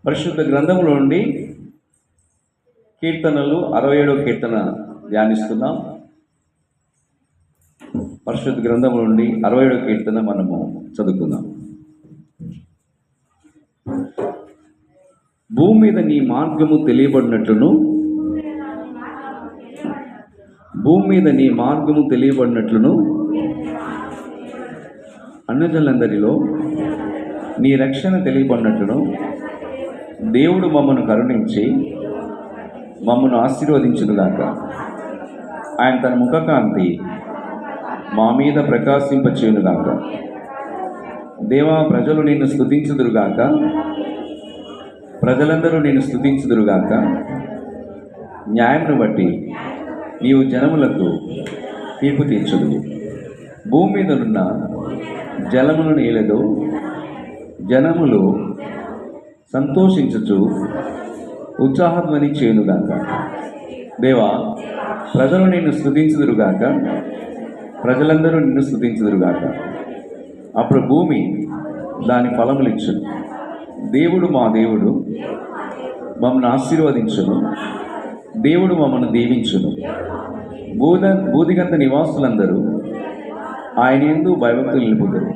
పరిశుద్ధ గ్రంథంలో నుండి కీర్తనలు 67వ కీర్తన ధ్యానిస్తున్నాం. పరిశుద్ధ గ్రంథంలో నుండి 67వ కీర్తన మనము చదువుకుందాం. భూమి మీద నీ మార్గము తెలియబడినట్లును అన్యజనులందరిలో నీ రక్షణ తెలియబడినట్లును దేవుడు మమ్మను కరుణించి మమ్మను ఆశీర్వదించునుగాక. ఆయన తన ముఖకాంతి మా మీద ప్రకాశింపచేయునుగాక. దేవా, ప్రజలు నిన్ను స్తుతించుదురుగాక, ప్రజలందరూ నిన్ను స్తుతించుదురుగాక. న్యాయమును బట్టి నీవు జనములకు తీర్పు తీర్చుదు. భూమి మీద ఉన్న జలములను ఏలదో జనములు సంతోషించుచు ఉత్సాహధ్వని చేయునుగాక. దేవా, ప్రజలు నిన్ను స్తుతించుదురుగాక, ప్రజలందరూ నిన్ను స్తుతించుదురుగాక. అప్పుడు భూమి దాని ఫలములిచ్చు. దేవుడు మా దేవుడు మమ్మల్ని ఆశీర్వదించును. దేవుడు మమ్మల్ని దీవించును. బూదిగంత నివాసులందరూ ఆయన యందు భయభక్తులు నిలుపుతారు.